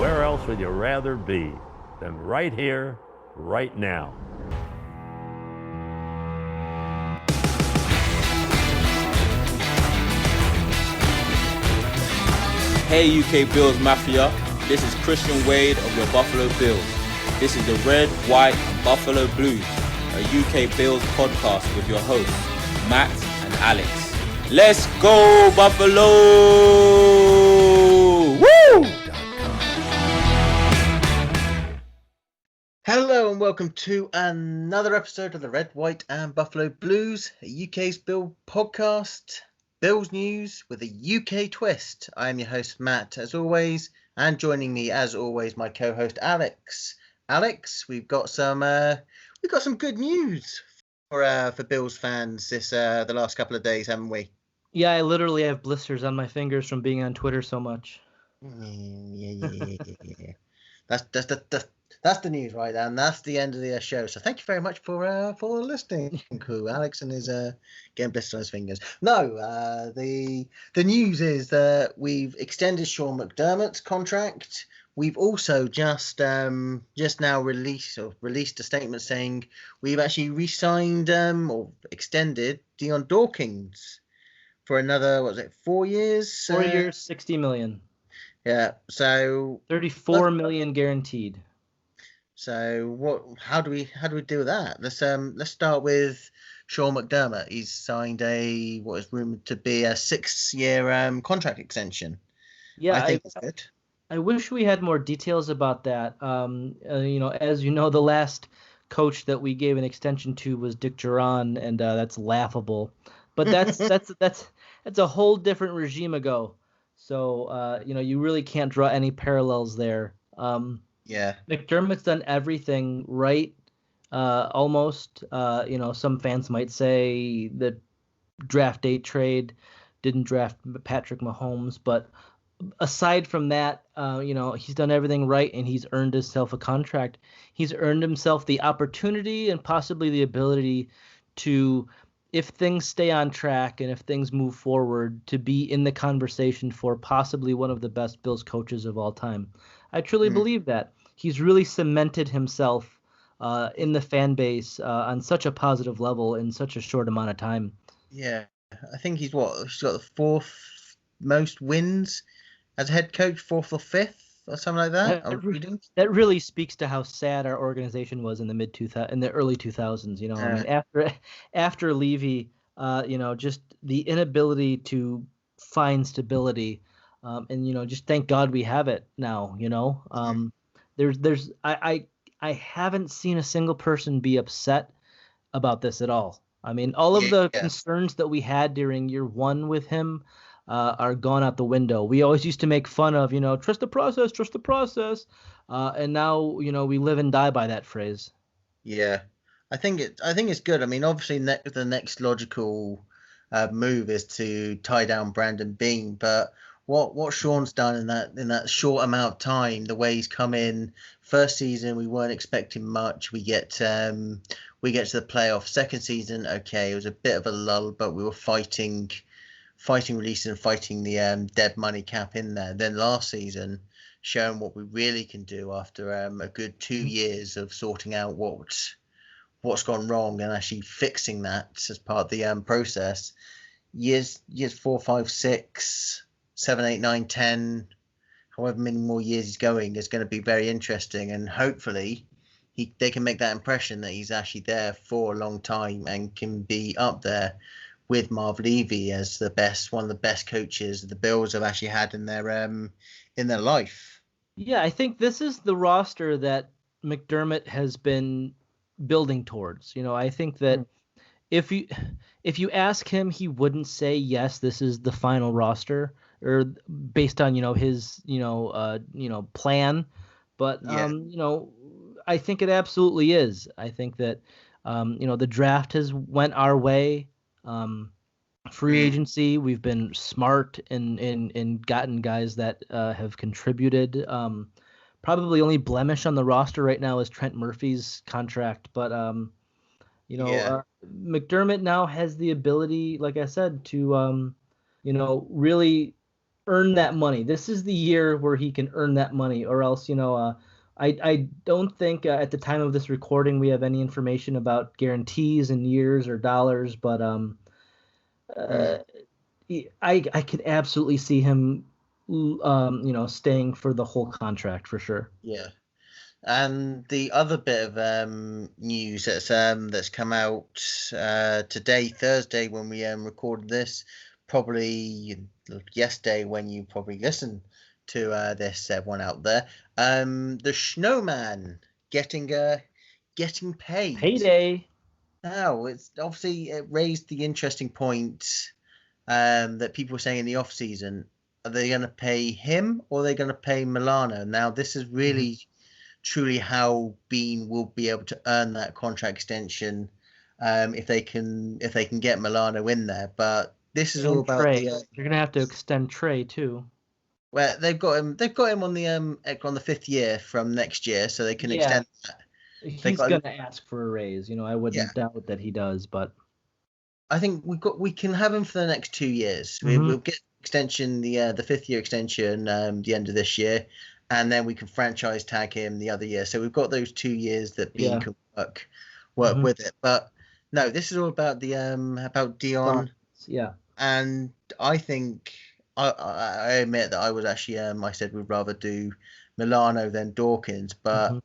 where else would you rather be than right here, right now? Hey UK Bills Mafia, this is Christian Wade of your Buffalo Bills. This is the Red, White and Buffalo Blues, a UK Bills podcast with your hosts, Matt and Alex. Let's go Buffalo! Woo! Hello and welcome to another episode of the Red, White and Buffalo Blues, a UK's Bill podcast. Bills news with a UK twist. I am your host Matt, as always, and joining me, as always, my co-host Alex. Alex, we've got some good news for Bills fans the last couple of days, haven't we? Yeah, I literally have blisters on my fingers from being on Twitter so much. Yeah. That's the news right there, and that's the end of the show. So thank you very much for listening, crew. Alex and his getting blisters on his fingers. No, the news is that we've extended Sean McDermott's contract. We've also just now released a statement saying we've actually re-signed or extended Dion Dawkins for another 4 years? 4 years, 60 million. Yeah, so 34 million guaranteed. So how do we deal with that? Let's start with Sean McDermott. He's signed what is rumored to be a 6-year contract extension. Yeah, I think it's good. I wish we had more details about that. As you know, the last coach that we gave an extension to was Dick Duran, and that's laughable. But that's a whole different regime ago. So you really can't draw any parallels there. Yeah, McDermott's done everything right, almost. Some fans might say the draft day trade didn't draft Patrick Mahomes, but aside from that, he's done everything right, and he's earned himself a contract. He's earned himself the opportunity and possibly the ability to, if things stay on track and if things move forward, to be in the conversation for possibly one of the best Bills coaches of all time. I truly believe that. He's really cemented himself in the fan base on such a positive level in such a short amount of time. Yeah. I think he's got the 4th most wins as a head coach, 4th or 5th or something like that. That really speaks to how sad our organization was in the early 2000s. I mean, after Levy, just the inability to find stability. And just thank God we have it now. I haven't seen a single person be upset about this at all. I mean, all of the concerns that we had during year one with him are gone out the window. We always used to make fun of, trust the process, and now we live and die by that phrase. Yeah, I think it's good. I mean, obviously, the next logical move is to tie down Brandon Beane, but what Sean's done in that short amount of time, the way he's come in, first season we weren't expecting much. We get to the playoffs. Second season, okay, it was a bit of a lull, but we were fighting release and fighting the dead money cap in there. Then last season, showing what we really can do after a good 2 years of sorting out what's gone wrong and actually fixing that as part of the process. Years 4, 5, 6, 7, 8, 9, 10, however many more years he's going, is going to be very interesting, and hopefully they can make that impression that he's actually there for a long time and can be up there with Marv Levy as one of the best coaches the Bills have actually had in their life. Yeah, I think this is the roster that McDermott has been building towards. I think that if you ask him, he wouldn't say yes, this is the final roster, or based on his plan, but I think it absolutely is. I think that the draft has went our way. Free agency, we've been smart and gotten guys that have contributed. Probably only blemish on the roster right now is Trent Murphy's contract, but McDermott now has the ability, like I said, to really earn that money. This is the year where he can earn that money, or else, I don't think at the time of this recording we have any information about guarantees in years or dollars, but uh, I could absolutely see him, staying for the whole contract for sure. Yeah. And the other bit of news that's come out today, Thursday, when we recorded this, probably yesterday when you probably listened to this, everyone out there, the Shnowman getting paid. Payday. Now, it's obviously it raised the interesting point that people were saying in the off season. Are they going to pay him or are they going to pay Milano? Now, this is really truly how Bean will be able to earn that contract extension if they can get Milano in there. But this is all about Trey. You're gonna have to extend Trey too. Well, they've got him on the 5th year from next year, so they can extend that. He's gonna ask for a raise. I wouldn't doubt that he does, but I think we can have him for the next 2 years. We'll get extension, the 5th year extension, the end of this year, and then we can franchise tag him the other year. So we've got those 2 years that Bean can work with it. But no, this is all about the about Dion. Yeah. And I think I admit that I was actually I said we'd rather do Milano than Dawkins, but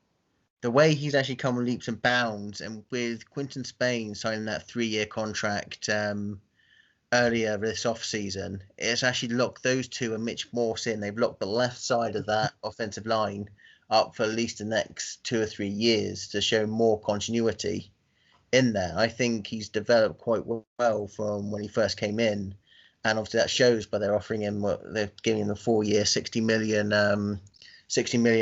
the way he's actually come on leaps and bounds, and with Quinton Spain signing that 3-year contract earlier this off season, it's actually locked those two and Mitch Morse in. They've locked the left side of that offensive line up for at least the next 2 or 3 years to show more continuity in there. I think he's developed quite well from when he first came in, and obviously that shows by they're offering him they're giving him a 4-year, 60 million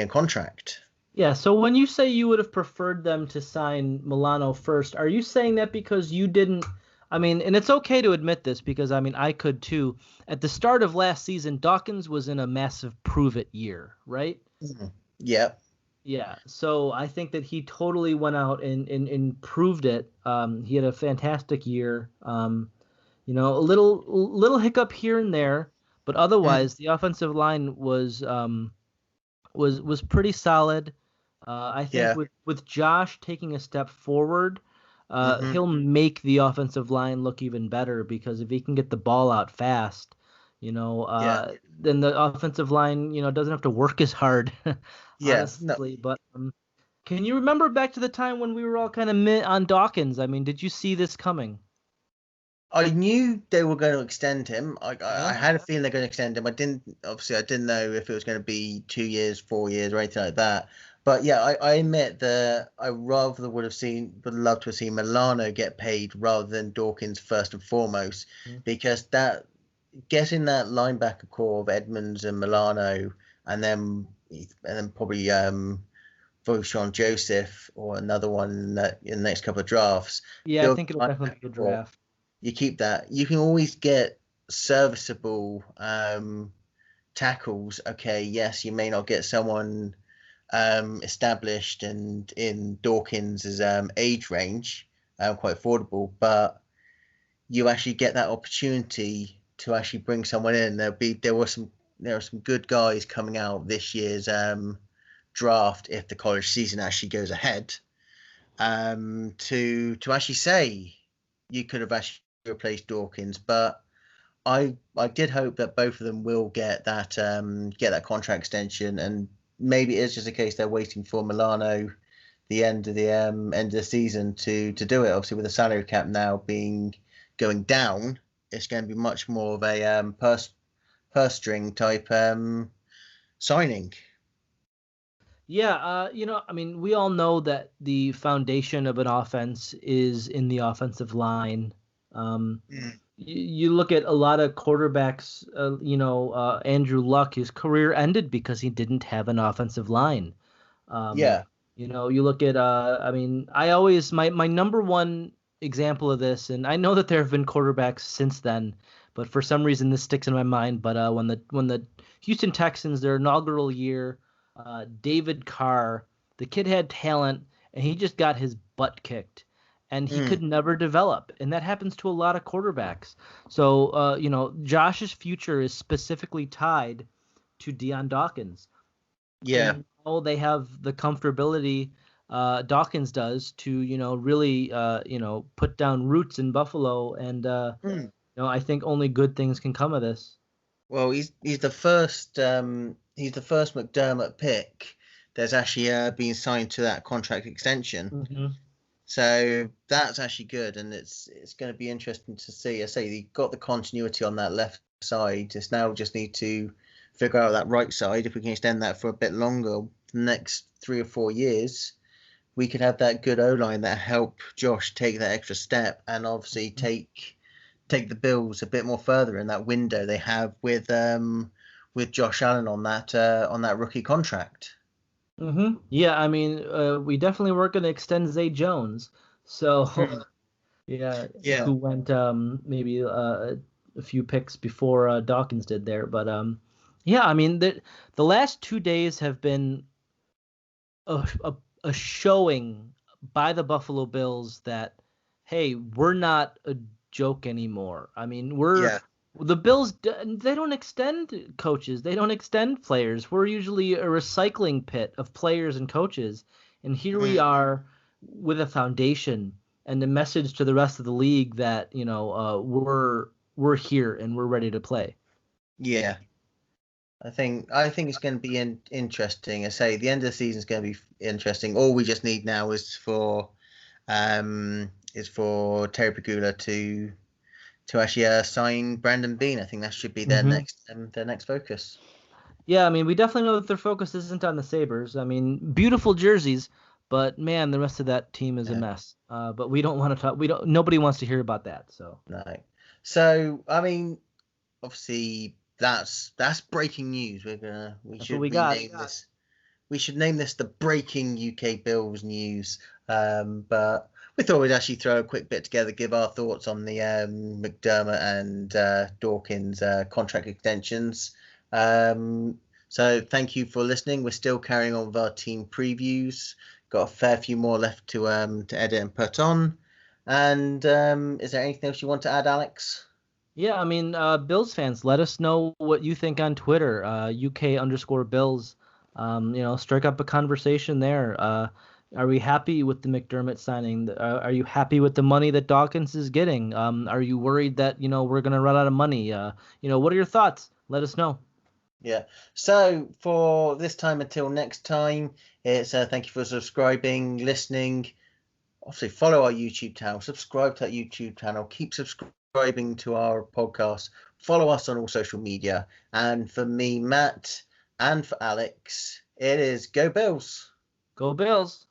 contract. Yeah, so when you say you would have preferred them to sign Milano first, are you saying that because you didn't – and it's okay to admit this because, I could too. At the start of last season, Dawkins was in a massive prove-it year, right? Mm-hmm. Yeah. Yeah, so I think that he totally went out and proved it. He had a fantastic year. A little hiccup here and there, but otherwise the offensive line was pretty solid. I think with Josh taking a step forward, he'll make the offensive line look even better because if he can get the ball out fast, then the offensive line, doesn't have to work as hard. Honestly, but can you remember back to the time when we were all kind of on Dawkins? Did you see this coming? I knew they were going to extend him. I had a feeling they're going to extend him. I didn't know if it was going to be 2 years, 4 years, or anything like that. But yeah, I admit that I rather would love to have seen Milano get paid rather than Dawkins first and foremost, because that getting that linebacker core of Edmonds and Milano, and then probably Sean Joseph or another one in the next couple of drafts. Yeah, I think it'll definitely be a draft. You keep that. You can always get serviceable tackles. Okay, yes, you may not get someone established and in Dawkins' age range, quite affordable, but you actually get that opportunity to actually bring someone in. There are some good guys coming out this year's draft if the college season actually goes ahead. To actually say you could have actually replaced Dawkins, but I did hope that both of them will get that contract extension, and maybe it's just a case they're waiting for Milano the end of the season to do it. Obviously, with the salary cap now going down, it's going to be much more of a purse string type signing. Yeah, we all know that the foundation of an offense is in the offensive line. You look at a lot of quarterbacks, Andrew Luck, his career ended because he didn't have an offensive line. You look at, my number one example of this, and I know that there have been quarterbacks since then, but for some reason this sticks in my mind. But when the Houston Texans, their inaugural year, David Carr, the kid had talent, and he just got his butt kicked. and he could never develop. And that happens to a lot of quarterbacks. So, Josh's future is specifically tied to Dion Dawkins. Yeah. And now they have the comfortability Dawkins does to, really, put down roots in Buffalo. And, I think only good things can come of this. Well, he's the first McDermott pick that's actually been signed to that contract extension. Mm-hmm. So that's actually good, and it's going to be interesting to see. I say he got the continuity on that left side. Just now just need to figure out that right side. If we can extend that for a bit longer, the next 3 or 4 years, we could have that good O-line that help Josh take that extra step, and obviously take the Bills a bit more further in that window they have with Josh Allen on that rookie contract. Mm-hmm. Yeah, I mean, we definitely weren't going to extend Zay Jones, so yeah, who went maybe a few picks before Dawkins did there, but yeah, I mean, the last 2 days have been a showing by the Buffalo Bills that, hey, we're not a joke anymore. I mean, the Bills, they don't extend coaches. They don't extend players. We're usually a recycling pit of players and coaches. And here we are with a foundation and the message to the rest of the league that, we're here and we're ready to play. Yeah. I think it's going to be interesting. I say the end of the season is going to be interesting. All we just need now is for Terry Pegula to actually sign Brandon Beane. I think that should be their next focus. Yeah, I mean, we definitely know that their focus isn't on the Sabres. I mean, beautiful jerseys, but man, the rest of that team is a mess. But we don't want to talk. Nobody wants to hear about that. So no. So I mean, obviously that's breaking news. We should name this the breaking UK Bills news. But we thought we'd actually throw a quick bit together, give our thoughts on the McDermott and Dawkins contract extensions. So thank you for listening. We're still carrying on with our team previews. Got a fair few more left to edit and put on. And is there anything else you want to add, Alex? Yeah, I mean, Bills fans, let us know what you think on Twitter, UK_Bills. Strike up a conversation there. Are we happy with the McDermott signing? Are you happy with the money that Dawkins is getting? Are you worried that, we're going to run out of money? What are your thoughts? Let us know. Yeah. So for this time until next time, it's thank you for subscribing, listening. Obviously, follow our YouTube channel, subscribe to that YouTube channel, keep subscribing to our podcast, follow us on all social media. And for me, Matt, and for Alex, it is Go Bills. Go Bills.